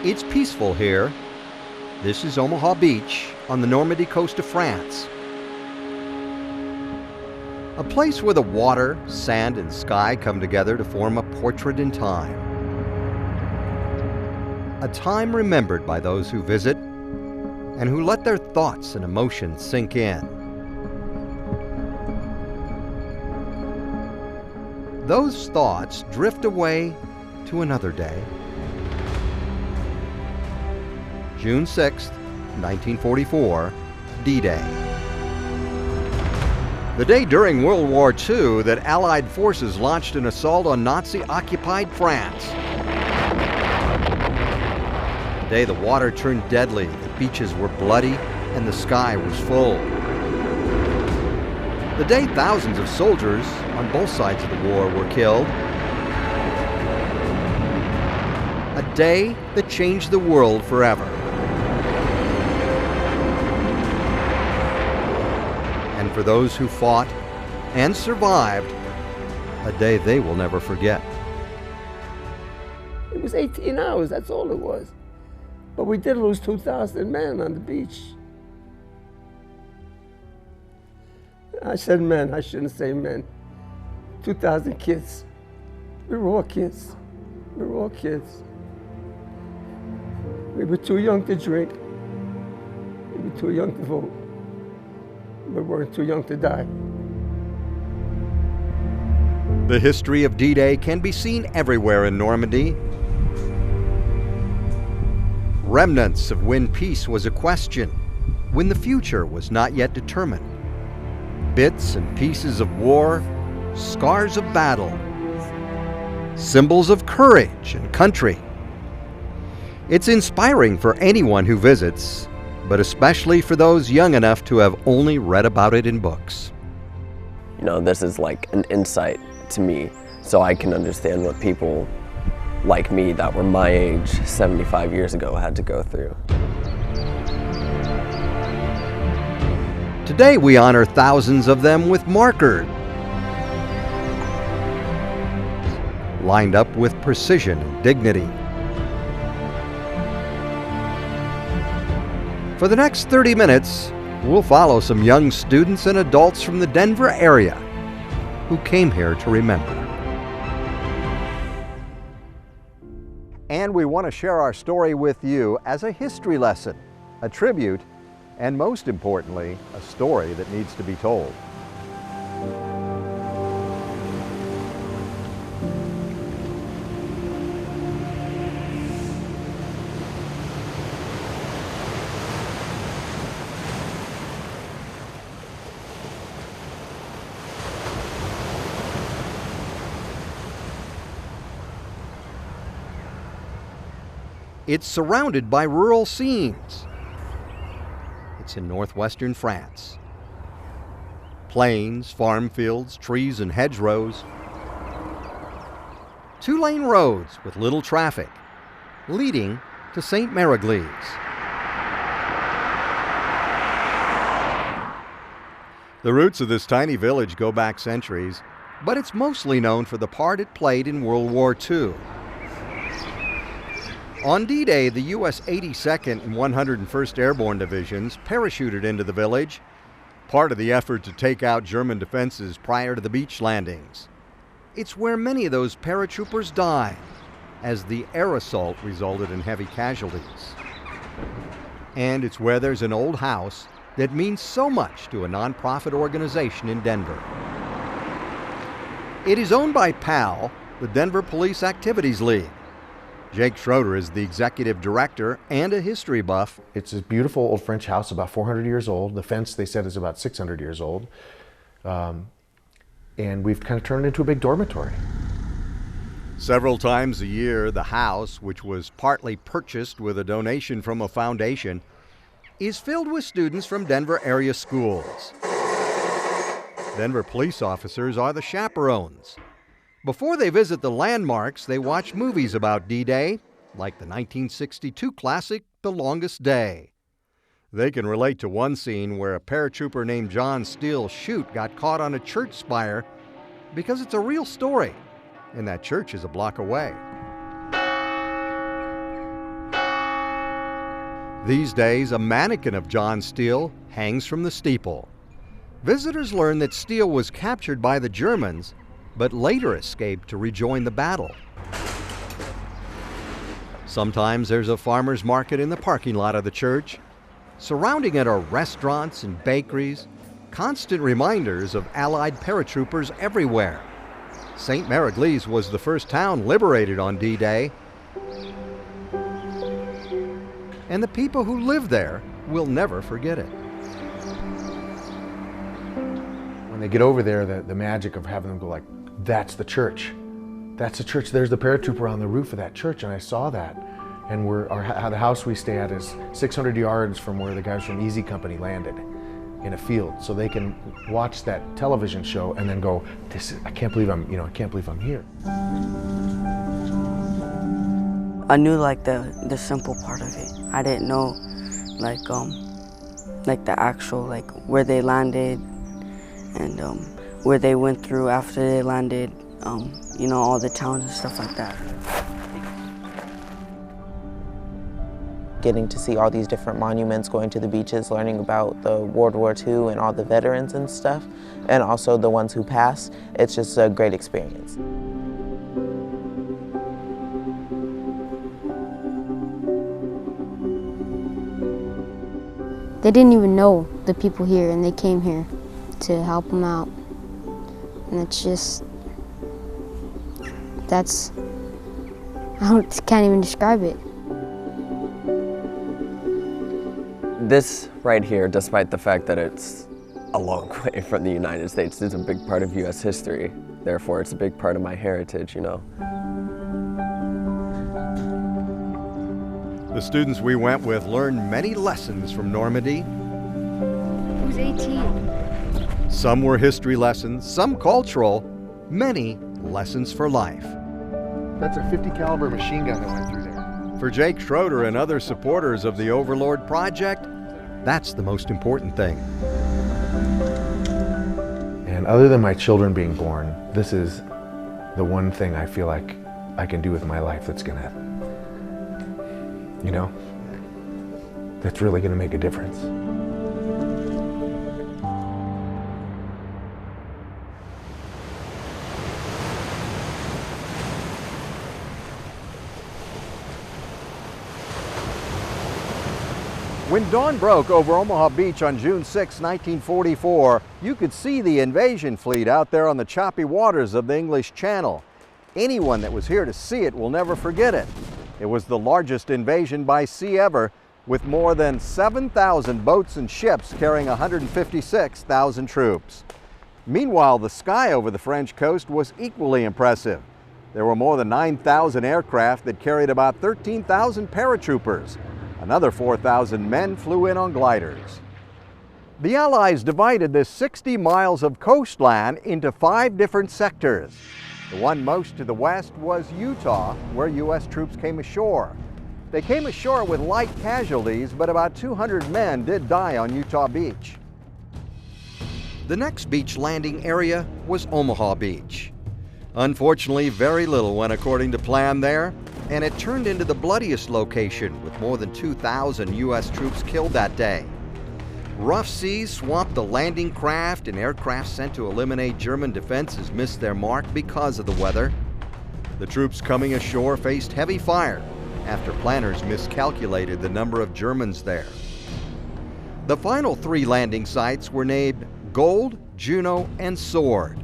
It's peaceful here. This is Omaha Beach on the Normandy coast of France. A place where the water, sand, and sky come together to form a portrait in time. A time remembered by those who visit and who let their thoughts and emotions sink in. Those thoughts drift away to another day. June 6, 1944, D-Day. The day during World War II that Allied forces launched an assault on Nazi-occupied France. The day the water turned deadly, the beaches were bloody, and the sky was full. The day thousands of soldiers on both sides of the war were killed. A day that changed the world forever. And for those who fought and survived, a day they will never forget. It was 18 hours, that's all it was. But we did lose 2,000 men on the beach. I said men, I shouldn't say men. 2,000 kids. We were all kids. We were all kids. We were too young to drink. We were too young to vote. We weren't too young to die. The history of D-Day can be seen everywhere in Normandy. Remnants of when peace was a question, when the future was not yet determined. Bits and pieces of war, scars of battle, symbols of courage and country. It's inspiring for anyone who visits, but especially for those young enough to have only read about it in books. You know, this is like an insight to me, so I can understand what people like me that were my age 75 years ago had to go through. Today we honor thousands of them with markers, lined up with precision and dignity. For the next 30 minutes, we'll follow some young students and adults from the Denver area who came here to remember. And we want to share our story with you as a history lesson, a tribute, and most importantly, a story that needs to be told. It's surrounded by rural scenes. It's in northwestern France. Plains, farm fields, trees, and hedgerows. Two-lane roads with little traffic, leading to St. Mériglis. The roots of this tiny village go back centuries, but it's mostly known for the part it played in World War II. On D-Day, the U.S. 82nd and 101st Airborne Divisions parachuted into the village, part of the effort to take out German defenses prior to the beach landings. It's where many of those paratroopers died, as the air assault resulted in heavy casualties. And it's where there's an old house that means so much to a nonprofit organization in Denver. It is owned by PAL, the Denver Police Activities League. Jake Schroeder is the executive director and a history buff. It's a beautiful old French house, about 400 years old. The fence, they said, is about 600 years old. And we've kind of turned it into a big dormitory. Several times a year, the house, which was partly purchased with a donation from a foundation, is filled with students from Denver area schools. Denver police officers are the chaperones. Before they visit the landmarks, they watch movies about D-Day, like the 1962 classic, The Longest Day. They can relate to one scene where a paratrooper named John Steele Chute got caught on a church spire because it's a real story, and that church is a block away. These days, a mannequin of John Steele hangs from the steeple. Visitors learn that Steele was captured by the Germans, but later escaped to rejoin the battle. Sometimes there's a farmer's market in the parking lot of the church. Surrounding it are restaurants and bakeries, constant reminders of Allied paratroopers everywhere. St. Mary was the first town liberated on D-Day, and the people who live there will never forget it. When they get over there, the magic of having them go like, that's the church. That's the church. There's the paratrooper on the roof of that church, and I saw that. And the house we stay at is 600 yards from where the guys from Easy Company landed, in a field, so they can watch that television show and then go, I can't believe I'm here. I knew like the simple part of it. I didn't know like the actual like where they landed and where they went through after they landed, all the towns and stuff like that. Getting to see all these different monuments, going to the beaches, learning about the World War II and all the veterans and stuff, and also the ones who passed, it's just a great experience. They didn't even know the people here, and they came here to help them out. And it's just, I can't even describe it. This right here, despite the fact that it's a long way from the United States, is a big part of U.S. history. Therefore, it's a big part of my heritage, The students we went with learned many lessons from Normandy. Who's 18? Some were history lessons, some cultural, many lessons for life. That's a 50 caliber machine gun that went through there. For Jake Schroeder and other supporters of the Overlord Project, that's the most important thing. And other than my children being born, this is the one thing I feel like I can do with my life that's gonna, that's really gonna make a difference. When dawn broke over Omaha Beach on June 6, 1944, you could see the invasion fleet out there on the choppy waters of the English Channel. Anyone that was here to see it will never forget it. It was the largest invasion by sea ever, with more than 7,000 boats and ships carrying 156,000 troops. Meanwhile, the sky over the French coast was equally impressive. There were more than 9,000 aircraft that carried about 13,000 paratroopers. Another 4,000 men flew in on gliders. The Allies divided this 60 miles of coastline into 5 different sectors. The one most to the west was Utah, where U.S. troops came ashore. They came ashore with light casualties, but about 200 men did die on Utah Beach. The next beach landing area was Omaha Beach. Unfortunately, very little went according to plan there, and it turned into the bloodiest location with more than 2,000 U.S. troops killed that day. Rough seas swamped the landing craft, and aircraft sent to eliminate German defenses missed their mark because of the weather. The troops coming ashore faced heavy fire after planners miscalculated the number of Germans there. The final 3 landing sites were named Gold, Juno, and Sword.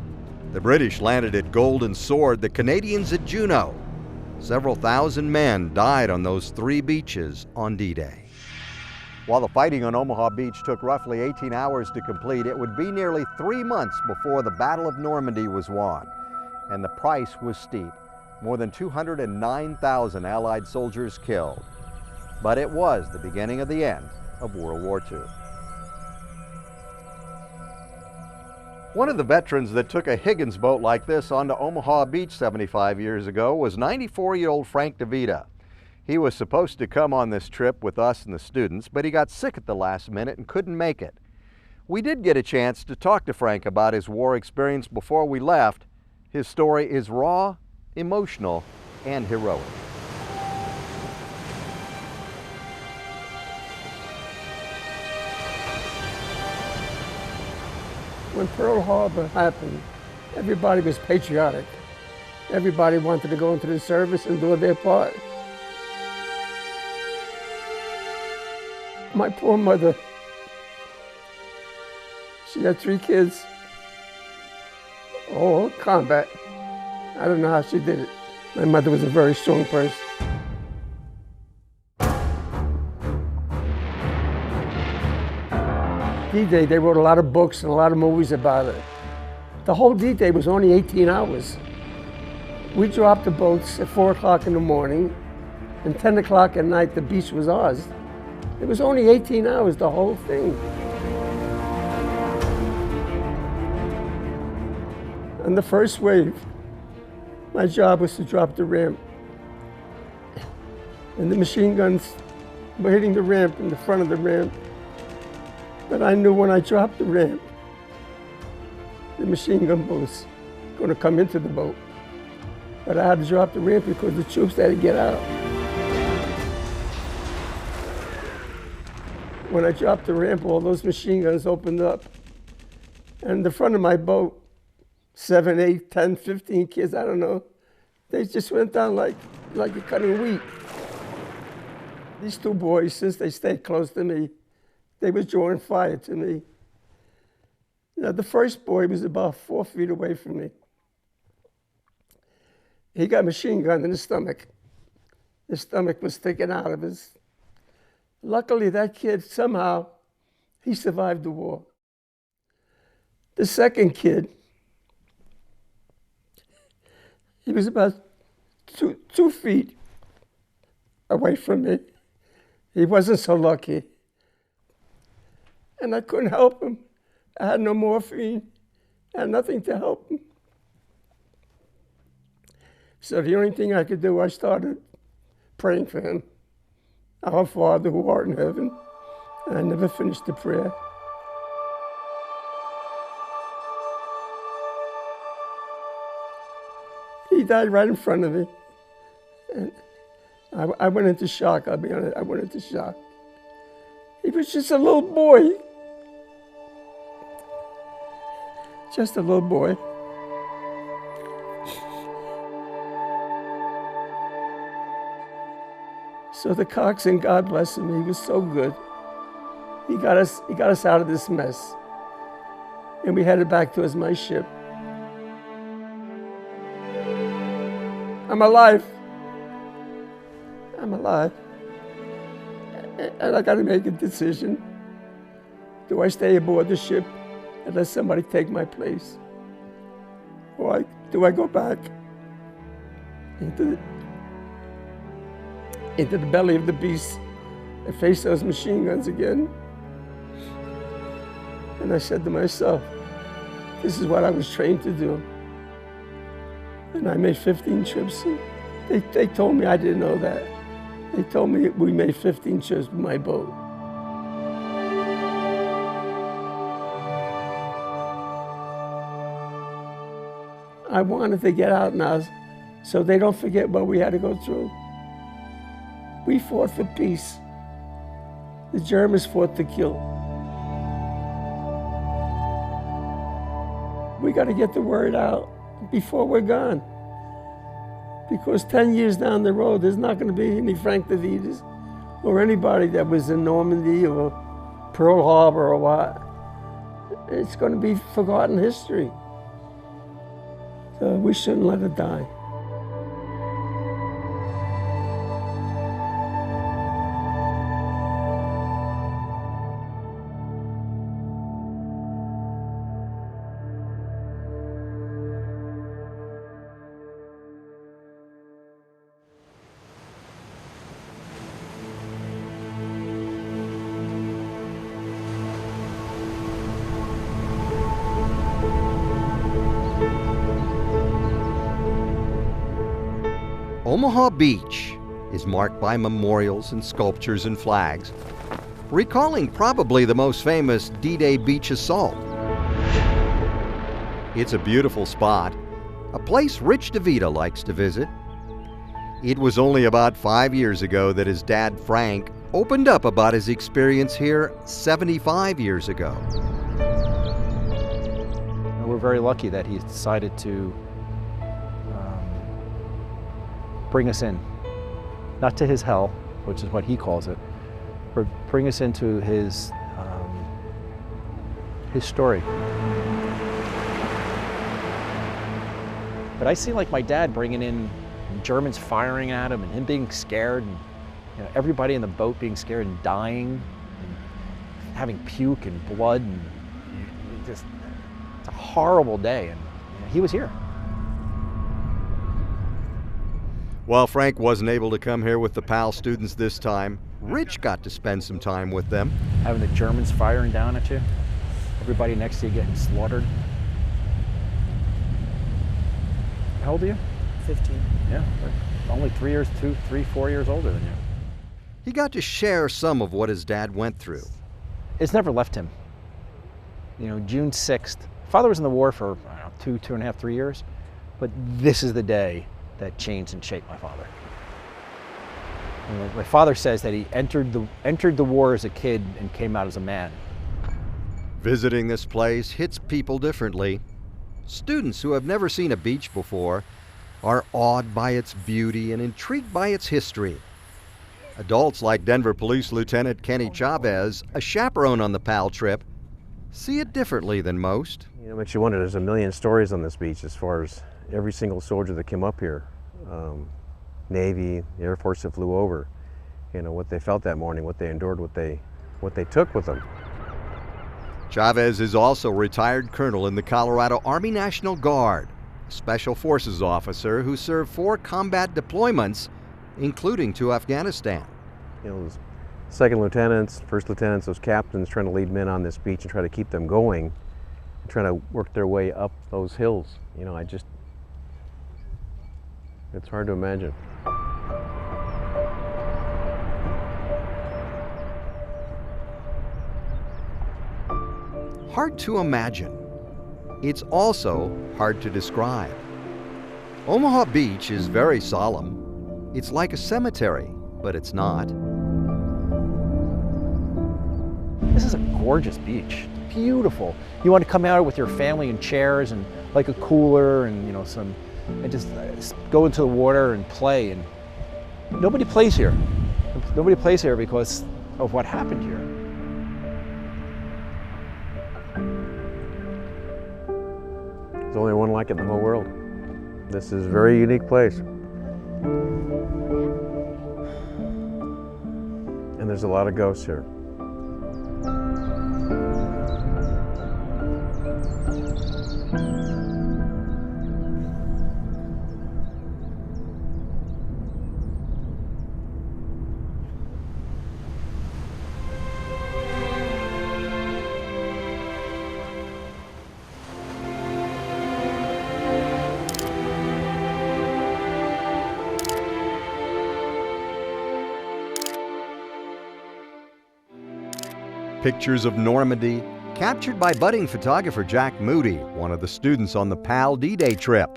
The British landed at Gold and Sword, the Canadians at Juno. Several thousand men died on those 3 beaches on D-Day. While the fighting on Omaha Beach took roughly 18 hours to complete, it would be nearly 3 months before the Battle of Normandy was won. And the price was steep. More than 209,000 Allied soldiers killed. But it was the beginning of the end of World War II. One of the veterans that took a Higgins boat like this onto Omaha Beach 75 years ago was 94-year-old Frank DeVita. He was supposed to come on this trip with us and the students, but he got sick at the last minute and couldn't make it. We did get a chance to talk to Frank about his war experience before we left. His story is raw, emotional, and heroic. When Pearl Harbor happened, everybody was patriotic. Everybody wanted to go into the service and do their part. My poor mother, she had 3 kids, all combat. I don't know how she did it. My mother was a very strong person. D-Day, they wrote a lot of books and a lot of movies about it. The whole D-Day was only 18 hours. We dropped the boats at 4 o'clock in the morning, and 10 o'clock at night, the beach was ours. It was only 18 hours, the whole thing. On the first wave, my job was to drop the ramp. And the machine guns were hitting the ramp in the front of the ramp. But I knew when I dropped the ramp, the machine gun was going to come into the boat. But I had to drop the ramp because the troops had to get out. When I dropped the ramp, all those machine guns opened up. And the front of my boat, 7, 8, 10, 15 kids, I don't know, they just went down like you're cutting wheat. These 2 boys, since they stayed close to me, they were drawing fire to me. Now, the first boy was about 4 feet away from me. He got a machine gun in his stomach. His stomach was sticking out of his. Luckily, that kid, somehow, he survived the war. The second kid, he was about 2 feet away from me. He wasn't so lucky. And I couldn't help him. I had no morphine. I had nothing to help him. So the only thing I could do, I started praying for him. Our Father who art in heaven. And I never finished the prayer. He died right in front of me. And I went into shock, I'll be honest, I went into shock. He was just a little boy. Just a little boy. So the coxswain, God bless him, he was so good. He got us out of this mess. And we headed back towards my ship. I'm alive. I'm alive. And I got to make a decision. Do I stay aboard the ship and let somebody take my place? Or do I go back into the belly of the beast and face those machine guns again? And I said to myself, this is what I was trained to do. And I made 15 trips. They told me I didn't know that. They told me we made 15 trips with my boat. I wanted to get out now so they don't forget what we had to go through. We fought for peace. The Germans fought to kill. We got to get the word out before we're gone. Because 10 years down the road, there's not going to be any Frank DeVitas or anybody that was in Normandy or Pearl Harbor or what. It's going to be forgotten history. So we shouldn't let it die. Omaha Beach is marked by memorials and sculptures and flags, recalling probably the most famous D-Day beach assault. It's a beautiful spot, a place Rich DeVita likes to visit. It was only about 5 years ago that his dad, Frank, opened up about his experience here 75 years ago. very lucky that he decided to bring us in, not to his hell, which is what he calls it, but bring us into his story. But I see like my dad bringing in Germans firing at him and him being scared, and everybody in the boat being scared and dying, and having puke and blood, and it's a horrible day, and he was here. While Frank wasn't able to come here with the PAL students this time, Rich got to spend some time with them. Having the Germans firing down at you, everybody next to you getting slaughtered. How old are you? 15. Yeah, only 3 years, 2, 3, 4 years older than you. He got to share some of what his dad went through. It's never left him. June 6th, father was in the war for, I don't know, 2.5, 3 years, but this is the day that changed and shaped my father. My father says that he entered the war as a kid and came out as a man. Visiting this place hits people differently. Students who have never seen a beach before are awed by its beauty and intrigued by its history. Adults like Denver Police Lieutenant Kenny Chavez, a chaperone on the PAL trip, see it differently than most. It makes you wonder, there's a million stories on this beach as far as every single soldier that came up here. Navy, the Air Force that flew over, what they felt that morning, what they endured, what they took with them. Chavez is also a retired colonel in the Colorado Army National Guard, a Special Forces officer who served 4 combat deployments, including to Afghanistan. Those second lieutenants, first lieutenants, those captains trying to lead men on this beach and try to keep them going, and trying to work their way up those hills. It's hard to imagine. Hard to imagine. It's also hard to describe. Omaha Beach is very solemn. It's like a cemetery, but it's not. This is a gorgeous beach, beautiful. You want to come out with your family in chairs and like a cooler and and just go into the water and play. And nobody plays here. Nobody plays here because of what happened here. There's only one like it in the whole world. This is a very unique place. And there's a lot of ghosts here. Pictures of Normandy, captured by budding photographer Jack Moody, one of the students on the PAL DDay trip.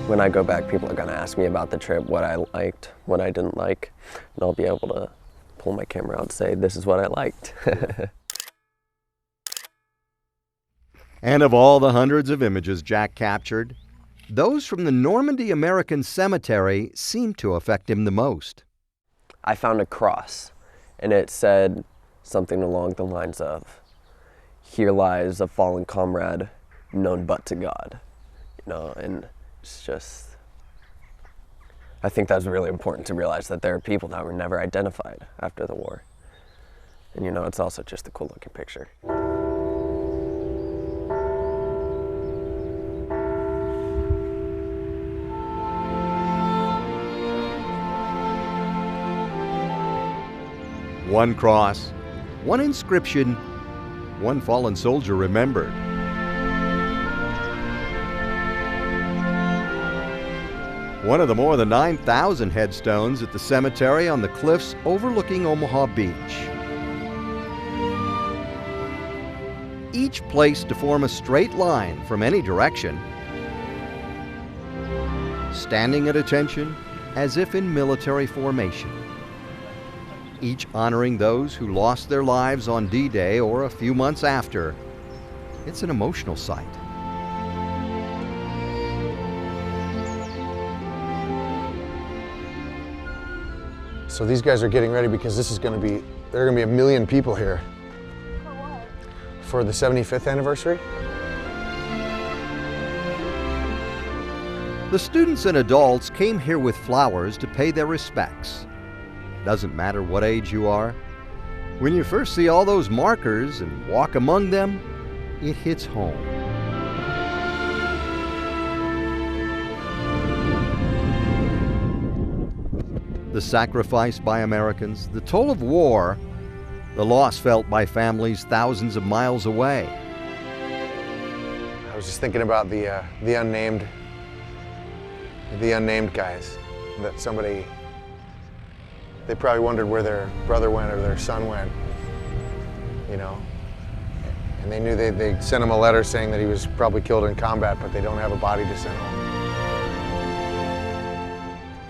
When I go back, people are going to ask me about the trip, what I liked, what I didn't like, and I'll be able to pull my camera out and say, this is what I liked. And of all the hundreds of images Jack captured, those from the Normandy American Cemetery seemed to affect him the most. I found a cross, and it said something along the lines of, "Here lies a fallen comrade, known but to God." And it's just, I think that's really important to realize that there are people that were never identified after the war. And it's also just a cool looking picture. One cross, one inscription, one fallen soldier remembered. One of the more than 9,000 headstones at the cemetery on the cliffs overlooking Omaha Beach. Each placed to form a straight line from any direction, standing at attention as if in military formation. each honoring those who lost their lives on D-Day or a few months after. It's an emotional sight. So these guys are getting ready because this is going to be, there are going to be 1 million people here. For what? For the 75th anniversary. The students and adults came here with flowers to pay their respects. Doesn't matter what age you are. When you first see all those markers and walk among them, it hits home. The sacrifice by Americans, the toll of war, the loss felt by families thousands of miles away. I was just thinking about the unnamed guys. That somebody, they probably wondered where their brother went or their son went, you know. And they knew they sent him a letter saying that he was probably killed in combat, but they don't have a body to send home.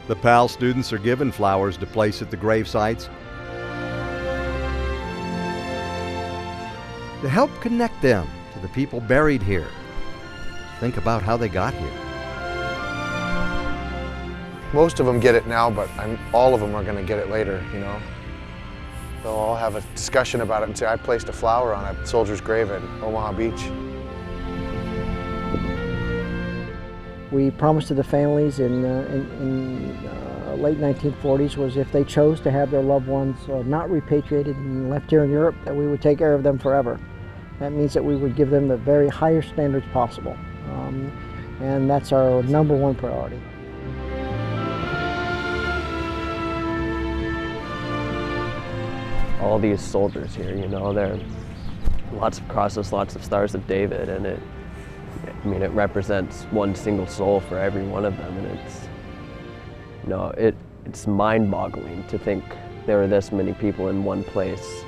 The PAL students are given flowers to place at the grave sites to help connect them to the people buried here. Think about how they got here. Most of them get it now, but all of them are going to get it later, you know. They'll all have a discussion about it and say, I placed a flower on a soldier's grave at Omaha Beach. We promised to the families in late 1940s was if they chose to have their loved ones not repatriated and left here in Europe, that we would take care of them forever. That means that we would give them the very highest standards possible. And that's our #1 priority. All these soldiers here, you know, there are lots of crosses, lots of stars of David, and it represents one single soul for every one of them, and it's mind-boggling to think there are this many people in one place,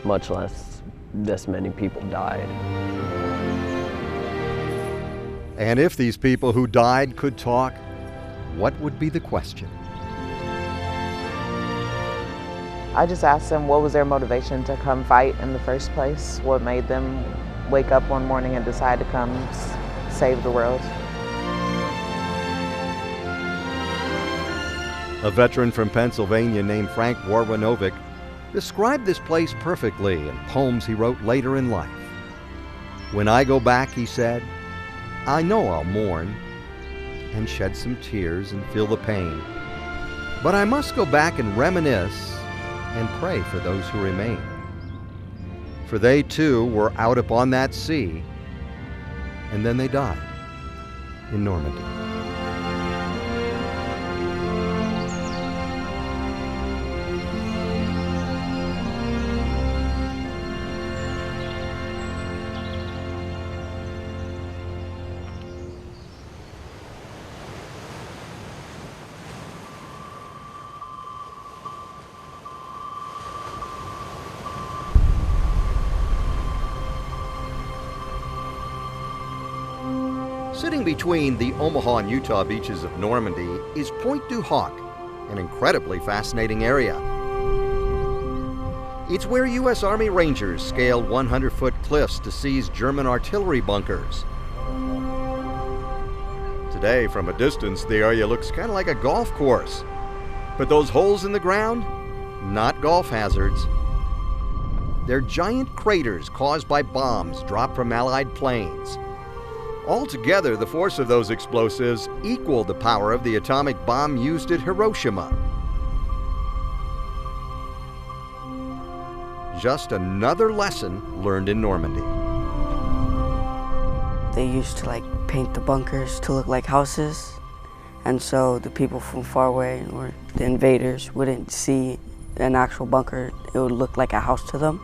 much less this many people died. And if these people who died could talk, what would be the question? I just asked them what was their motivation to come fight in the first place, what made them wake up one morning and decide to come save the world. A veteran from Pennsylvania named Frank Warwanovic described this place perfectly in poems he wrote later in life. When I go back, he said, I know I'll mourn and shed some tears and feel the pain, but I must go back and reminisce and pray for those who remain. For they too were out upon that sea, and then they died in Normandy. Sitting between the Omaha and Utah beaches of Normandy is Pointe du Hoc, an incredibly fascinating area. It's where U.S. Army Rangers scaled 100-foot cliffs to seize German artillery bunkers. Today, from a distance, the area looks kind of like a golf course. But those holes in the ground, not golf hazards. They're giant craters caused by bombs dropped from Allied planes. Altogether, the force of those explosives equaled the power of the atomic bomb used at Hiroshima. Just another lesson learned in Normandy. They used to paint the bunkers to look like houses, and so the people from far away or the invaders wouldn't see an actual bunker. It would look like a house to them.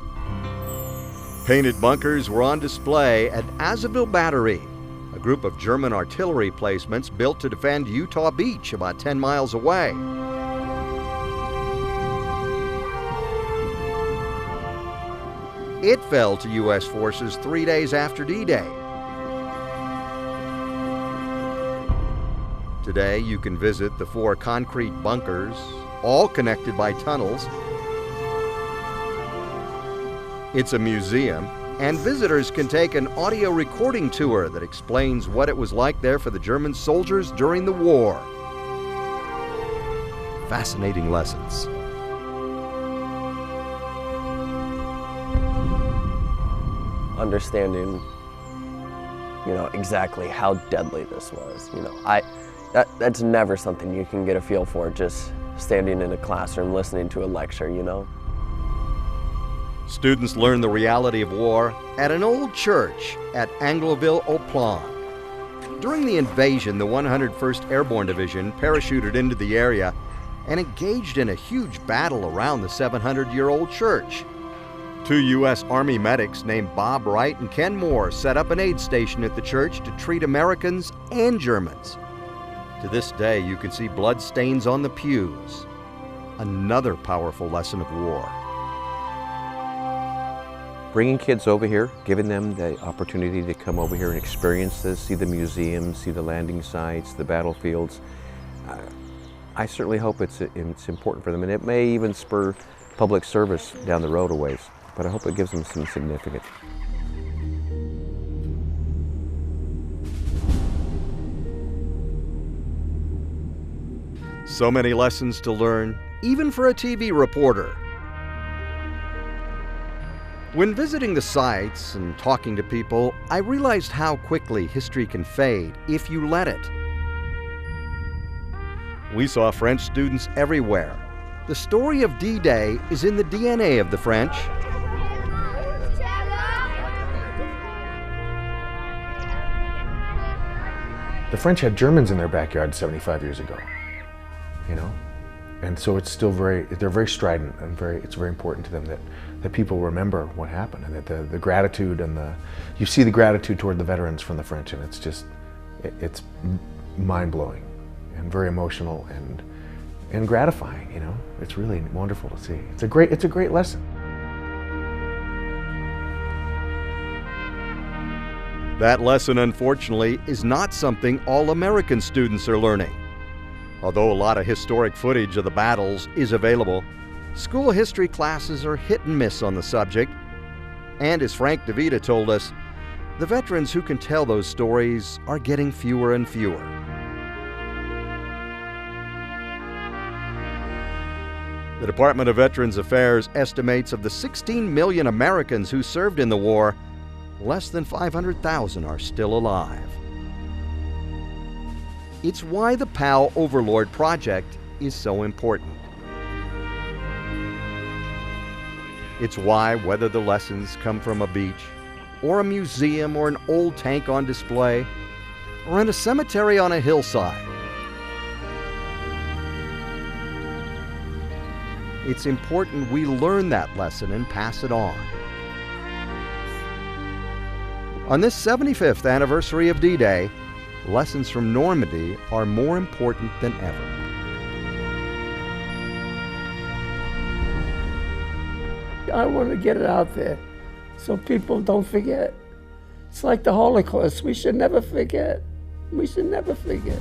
Painted bunkers were on display at Azeville Battery, a group of German artillery placements built to defend Utah Beach about 10 miles away. It fell to U.S. forces 3 days after D-Day. Today, you can visit the 4 concrete bunkers, all connected by tunnels, It's a museum, and visitors can take an audio recording tour that explains what it was like there for the German soldiers during the war. Fascinating lessons. Understanding, exactly how deadly this was. That's never something you can get a feel for just standing in a classroom listening to a lecture, Students learn the reality of war at an old church at Angleville-au-Plan. During the invasion, the 101st Airborne Division parachuted into the area and engaged in a huge battle around the 700-year-old church. 2 U.S. Army medics named Bob Wright and Ken Moore set up an aid station at the church to treat Americans and Germans. To this day, you can see blood stains on the pews. Another powerful lesson of war. Bringing kids over here, giving them the opportunity to come over here and experience this, see the museums, see the landing sites, the battlefields. I certainly hope it's important for them, and it may even spur public service down the road a ways, but I hope it gives them some significance. So many lessons to learn, even for a TV reporter. When visiting the sites and talking to people, I realized how quickly history can fade if you let it. We saw French students everywhere. The story of D-Day is in the DNA of the French. The French had Germans in their backyard 75 years ago, And so it's still they're very strident and it's very important to them that people remember what happened, and that the gratitude and you see the gratitude toward the veterans from the French, and it's mind-blowing and very emotional and gratifying, It's really wonderful to see. It's a great lesson. That lesson, unfortunately, is not something all American students are learning. Although a lot of historic footage of the battles is available, school history classes are hit and miss on the subject. And as Frank DeVita told us, the veterans who can tell those stories are getting fewer and fewer. The Department of Veterans Affairs estimates of the 16 million Americans who served in the war, less than 500,000 are still alive. It's why the POW Overlord Project is so important. It's why, whether the lessons come from a beach, or a museum, or an old tank on display, or in a cemetery on a hillside, it's important we learn that lesson and pass it on. On this 75th anniversary of D-Day, lessons from Normandy are more important than ever. I want to get it out there so people don't forget. It's like the Holocaust. We should never forget. We should never forget.